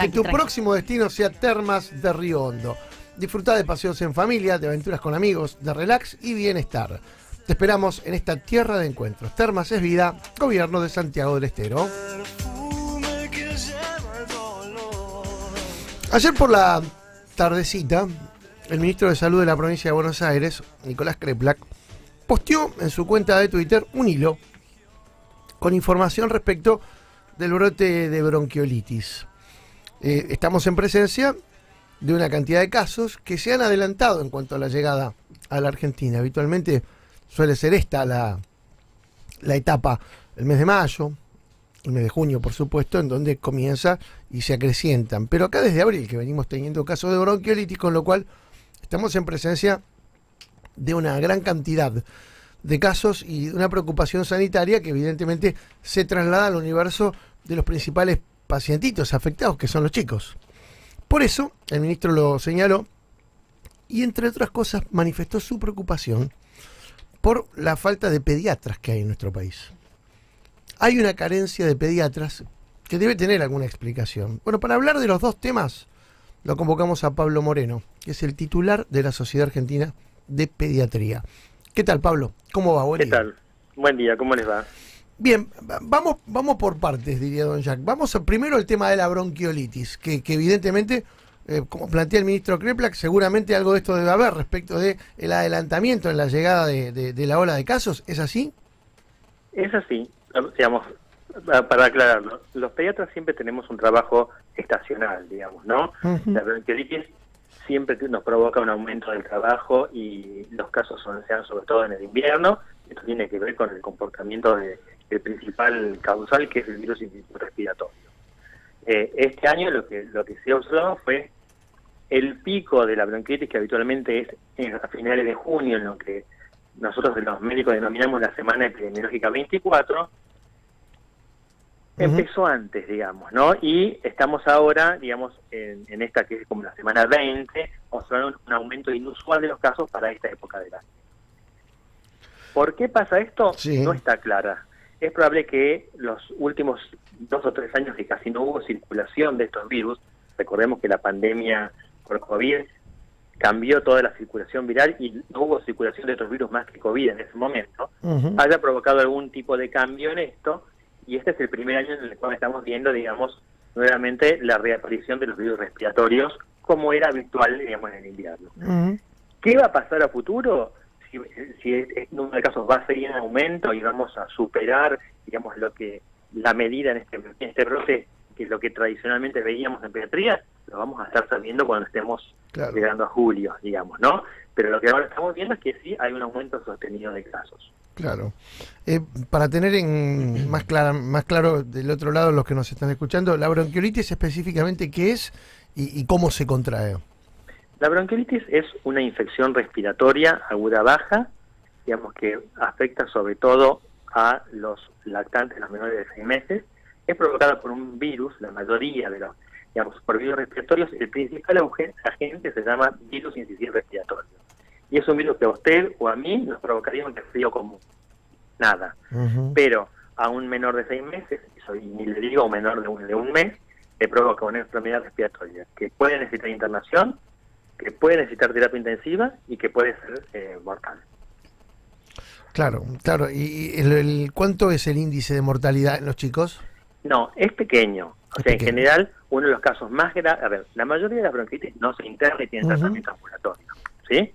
Que tu próximo destino sea Termas de Río Hondo. Disfruta de paseos en familia, de aventuras con amigos, de relax y bienestar. Te esperamos en esta tierra de encuentros. Termas es vida, Gobierno de Santiago del Estero. Ayer por la tardecita, el ministro de Salud de la provincia de Buenos Aires, Nicolás Kreplak, posteó en su cuenta de Twitter un hilo con información respecto del brote de bronquiolitis. Estamos en presencia de una cantidad de casos que se han adelantado en cuanto a la llegada a la Argentina. Habitualmente suele ser esta la etapa, el mes de mayo, el mes de junio, por supuesto, en donde comienza y se acrecientan. Pero acá desde abril que venimos teniendo casos de bronquiolitis, con lo cual estamos en presencia de una gran cantidad de casos y de una preocupación sanitaria que evidentemente se traslada al universo de los principales pacientitos afectados, que son los chicos. Por eso, el ministro lo señaló y, entre otras cosas, manifestó su preocupación por la falta de pediatras que hay en nuestro país. Hay una carencia de pediatras que debe tener alguna explicación. Bueno, para hablar de los dos temas, lo convocamos a Pablo Moreno, que es el titular de la Sociedad Argentina de Pediatría. ¿Qué tal, Pablo? ¿Cómo va? ¿Qué tal? Buen día, ¿cómo les va? Bien, vamos por partes, diría don Jack. Vamos primero al tema de la bronquiolitis, que evidentemente, como plantea el ministro Kreplak, seguramente algo de esto debe haber respecto de el adelantamiento en la llegada de la ola de casos. ¿Es así? Es así, digamos, para aclararlo, los pediatras siempre tenemos un trabajo estacional, digamos, ¿no? Uh-huh. La bronquiolitis siempre nos provoca un aumento del trabajo y los casos se dan sobre todo en el invierno. Esto tiene que ver con el comportamiento del principal causal, que es el virus respiratorio. Este año lo que se observó fue el pico de la bronquitis, que habitualmente es a finales de junio, en lo que nosotros los médicos denominamos la semana epidemiológica 24, empezó antes, digamos, ¿no? Y estamos ahora, digamos, en esta que es como la semana 20, observando un aumento inusual de los casos para esta época del año. ¿Por qué pasa esto? Sí. No está clara. Es probable que los últimos 2 o 3 años que casi no hubo circulación de estos virus, recordemos que la pandemia por COVID cambió toda la circulación viral y no hubo circulación de otros virus más que COVID en ese momento, haya provocado algún tipo de cambio en esto, y este es el primer año en el cual estamos viendo, digamos, nuevamente la reaparición de los virus respiratorios como era habitual, digamos, en el invierno. ¿Qué va a pasar a futuro? Si el número de casos va a seguir en aumento y vamos a superar, digamos, la medida en este brote, que es lo que tradicionalmente veíamos en pediatría, lo vamos a estar sabiendo cuando estemos llegando a julio, digamos, ¿no? Pero lo que ahora estamos viendo es que sí hay un aumento sostenido de casos. Claro. Para tener más claro del otro lado los que nos están escuchando, la bronquiolitis específicamente, ¿qué es y cómo se contrae? La bronquiolitis es una infección respiratoria aguda baja, digamos, que afecta sobre todo a los lactantes, los menores de 6 meses. Es provocada por un virus, la mayoría de los, digamos, por virus respiratorios. El principal agente se llama virus incisivo respiratorio. Y es un virus que a usted o a mí nos provocaría un resfrío común. Nada. Pero a un menor de 6 meses, y le digo a un menor de un mes, le provoca una enfermedad respiratoria que puede necesitar internación, que puede necesitar terapia intensiva y que puede ser mortal. Claro. ¿Y cuánto es el índice de mortalidad en los chicos? No, es pequeño. O sea, en general, uno de los casos más graves... A ver, la mayoría de las bronquitis no se interna y tienen tratamiento ambulatorio, ¿sí?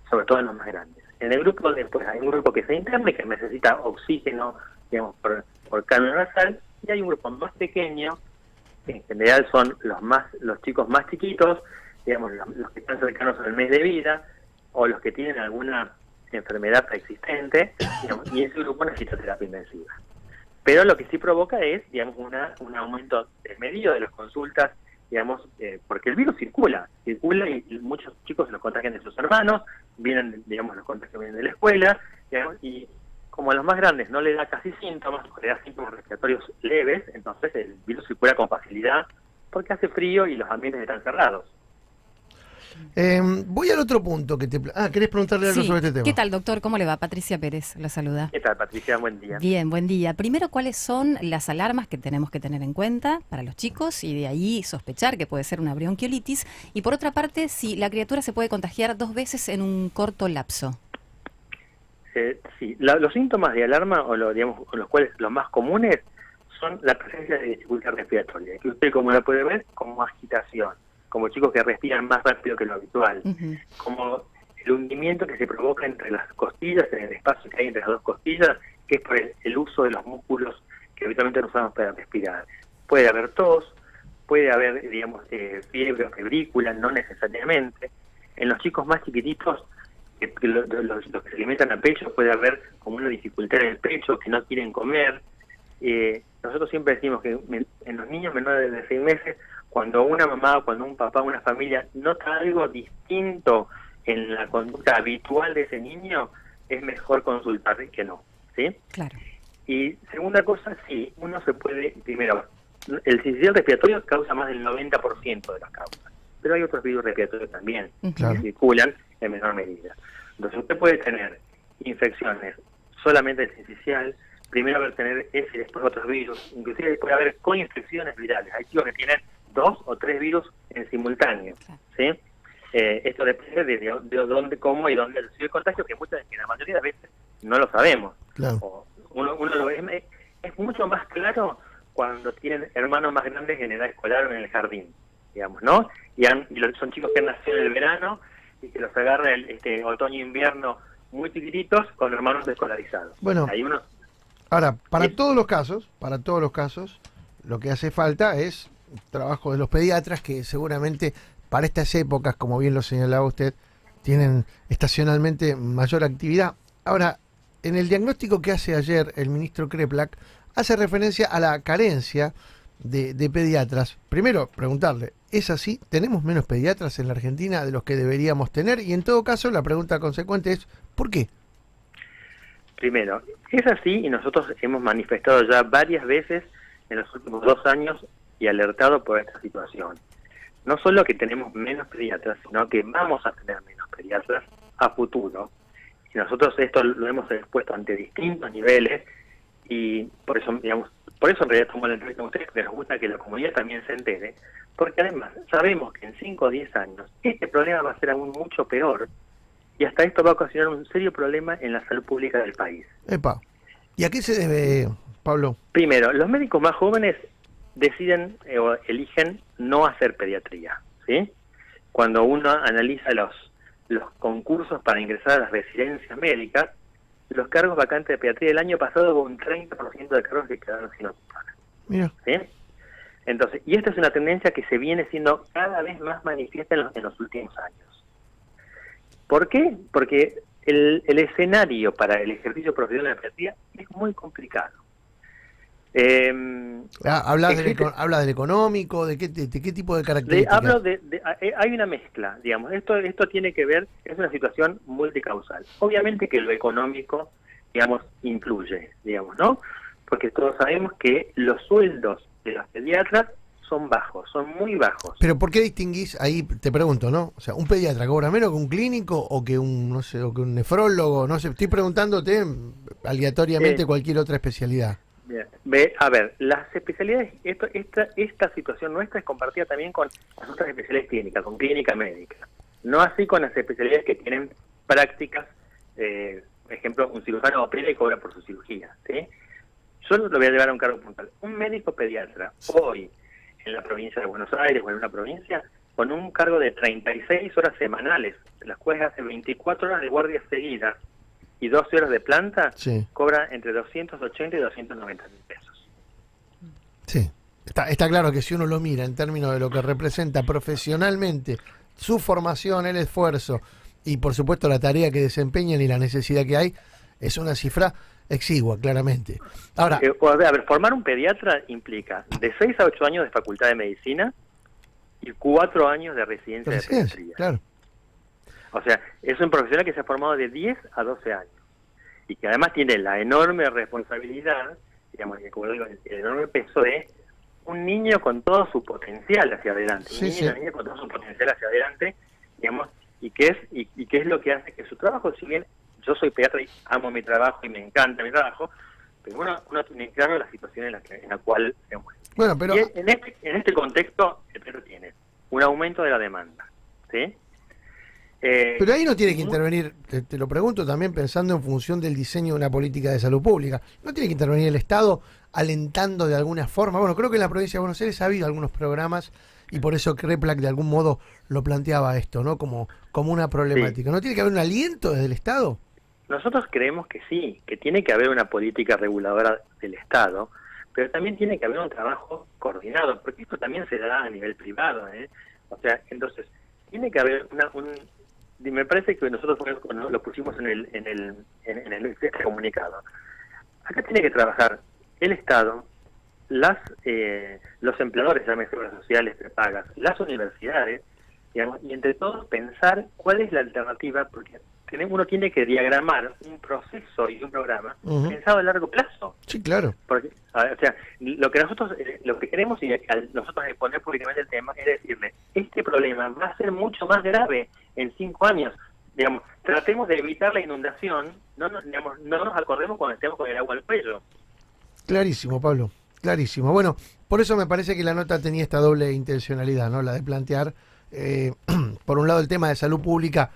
Sobre todo en los más grandes. En el grupo después hay un grupo que se interna y que necesita oxígeno, digamos, por cambio nasal, y hay un grupo más pequeño, que en general son los chicos más chiquitos, digamos, los que están cercanos al mes de vida, o los que tienen alguna enfermedad preexistente, digamos, y ese grupo necesita terapia intensiva. Pero lo que sí provoca es, digamos, un aumento desmedido de las consultas, digamos, porque el virus circula y muchos chicos se los contagian de sus hermanos, los contagios vienen de la escuela, digamos, y como a los más grandes no le da casi síntomas, le da síntomas respiratorios leves, entonces el virus circula con facilidad porque hace frío y los ambientes están cerrados. Voy al otro punto que te... ¿querés preguntarle algo Sí. sobre este tema? ¿Qué tal, doctor? ¿Cómo le va? Patricia Pérez la saluda. ¿Qué tal, Patricia? Buen día. Bien, buen día. Primero, ¿cuáles son las alarmas que tenemos que tener en cuenta para los chicos y de ahí sospechar que puede ser una bronquiolitis? Y por otra parte, si la criatura se puede contagiar 2 veces en un corto lapso. Sí, los síntomas de alarma, digamos, los cuales los más comunes, son la presencia de dificultad respiratoria, que usted, como la puede ver, como agitación, como chicos que respiran más rápido que lo habitual, como el hundimiento que se provoca entre las costillas, en el espacio que hay entre las dos costillas, que es por el uso de los músculos que habitualmente usamos para respirar. Puede haber tos, puede haber, digamos, fiebre o febrícula, no necesariamente. En los chicos más chiquititos, los que se alimentan a pecho, puede haber como una dificultad en el pecho, que no quieren comer. Nosotros siempre decimos que en los niños menores de 6 meses, cuando una mamá, cuando un papá, una familia nota algo distinto en la conducta habitual de ese niño, es mejor consultar que no, ¿sí? Claro. Y segunda cosa, sí, uno se puede, primero, el sincicial respiratorio causa más del 90% de las causas, pero hay otros virus respiratorios también que circulan en menor medida. Entonces usted puede tener infecciones solamente del sincicial, primero va a tener ese y después otros virus, inclusive puede haber coinfecciones virales. Hay chicos que tienen 2 o 3 virus en simultáneo, ¿sí? Esto depende de dónde, cómo y dónde recibe el contagio, que la mayoría de veces no lo sabemos. Claro. O uno lo ve, es mucho más claro cuando tienen hermanos más grandes en edad escolar o en el jardín, digamos, ¿no? Y son chicos que han nacido en el verano y que los agarra el otoño-invierno muy chiquititos con hermanos escolarizados. Bueno, hay uno. Ahora, para todos los casos, lo que hace falta es trabajo de los pediatras, que seguramente para estas épocas, como bien lo señalaba usted, tienen estacionalmente mayor actividad. Ahora, en el diagnóstico que hace ayer el ministro Kreplak, hace referencia a la carencia de pediatras. Primero, preguntarle, ¿es así? ¿Tenemos menos pediatras en la Argentina de los que deberíamos tener? Y en todo caso, la pregunta consecuente es, ¿por qué? Primero, es así y nosotros hemos manifestado ya varias veces en los últimos 2 años y alertado por esta situación. No solo que tenemos menos pediatras, sino que vamos a tener menos pediatras a futuro. Y nosotros esto lo hemos expuesto ante distintos niveles y por eso en realidad tomamos la entrevista con ustedes, porque nos gusta que la comunidad también se entere, porque además sabemos que en 5 o 10 años este problema va a ser aún mucho peor y hasta esto va a ocasionar un serio problema en la salud pública del país. Epa. ¿Y a qué se debe, Pablo? Primero, los médicos más jóvenes deciden o eligen no hacer pediatría, ¿sí? Cuando uno analiza los concursos para ingresar a las residencias médicas, los cargos vacantes de pediatría el año pasado hubo un 30% de cargos que quedaron sin ocupar. Mira. ¿Sí? Entonces, y esta es una tendencia que se viene siendo cada vez más manifiesta en los últimos años. ¿Por qué? Porque el escenario para el ejercicio profesional de la pediatría es muy complicado. ¿Hablas del económico? ¿De qué tipo de características? Hay una mezcla, digamos. Esto tiene que ver, es una situación multicausal. Obviamente que lo económico, digamos, influye, digamos, ¿no? Porque todos sabemos que los sueldos de los pediatras son bajos, son muy bajos. Pero ¿por qué distinguís? Ahí te pregunto, ¿no? O sea, ¿un pediatra cobra menos que un clínico o que un, no sé, o que un nefrólogo? No sé, estoy preguntándote aleatoriamente cualquier otra especialidad. Bien. A ver, las especialidades, esta situación nuestra es compartida también con las otras especialidades clínicas, con clínica médica. No así con las especialidades que tienen prácticas, por ejemplo, un cirujano opera y cobra por su cirugía, ¿sí? Yo lo voy a llevar a un cargo puntual. Un médico pediatra, hoy, en la provincia de Buenos Aires o en una provincia, con un cargo de 36 horas semanales, de las cuales hace 24 horas de guardia seguidas, y 12 horas de planta, cobra entre 280 y 290 mil pesos. Sí, está claro que si uno lo mira en términos de lo que representa profesionalmente, su formación, el esfuerzo y por supuesto la tarea que desempeñan y la necesidad que hay, es una cifra exigua, claramente. Ahora, a ver, formar un pediatra implica de 6 a 8 años de facultad de medicina y 4 años de residencia de pediatría. Claro. O sea, es un profesional que se ha formado de 10 a 12 años y que además tiene la enorme responsabilidad, digamos, como digo, el enorme peso de un niño con todo su potencial hacia adelante, una niña con todo su potencial hacia adelante, digamos, y qué es lo que hace que su trabajo, si bien yo soy pediatra y amo mi trabajo y me encanta mi trabajo, pero uno tiene claro la situación en la cual se mueve. Bueno, pero Y en este contexto, el pediatra tiene un aumento de la demanda, ¿sí? pero ahí no tiene que intervenir, te lo pregunto también pensando en función del diseño de una política de salud pública, no tiene que intervenir el Estado alentando de alguna forma. Bueno, creo que en la provincia de Buenos Aires ha habido algunos programas y por eso CREPLAC de algún modo lo planteaba esto, ¿no? Como una problemática. Sí. ¿No tiene que haber un aliento desde el Estado? Nosotros creemos que sí, que tiene que haber una política reguladora del Estado, pero también tiene que haber un trabajo coordinado, porque esto también se da a nivel privado, ¿eh? O sea, entonces, tiene que haber me parece que nosotros lo pusimos en el comunicado. Acá tiene que trabajar el Estado, los empleadores, llámese obras sociales prepagas, las universidades, digamos, y entre todos pensar cuál es la alternativa, porque uno tiene que diagramar un proceso y un programa pensado a largo plazo. Sí, claro. Porque, o sea, lo que queremos y nosotros exponer públicamente el tema es decirle, este problema va a ser mucho más grave en 5 años. Digamos, tratemos de evitar la inundación, no nos acordemos cuando estemos con el agua al cuello. Clarísimo, Pablo, clarísimo. Bueno, por eso me parece que la nota tenía esta doble intencionalidad, ¿no? La de plantear, por un lado, el tema de salud pública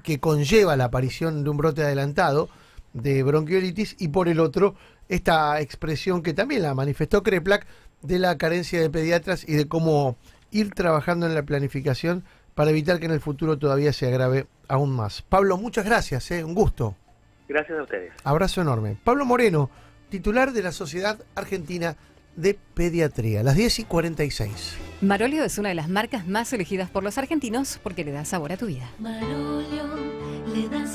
que conlleva la aparición de un brote adelantado de bronquiolitis y por el otro, esta expresión que también la manifestó CREPLAC de la carencia de pediatras y de cómo ir trabajando en la planificación para evitar que en el futuro todavía se agrave aún más. Pablo, muchas gracias, un gusto. Gracias a ustedes. Abrazo enorme. Pablo Moreno, titular de la Sociedad Argentina de Pediatría, las 10:46. Marolio es una de las marcas más elegidas por los argentinos porque le da sabor a tu vida. Marolio le da sabor.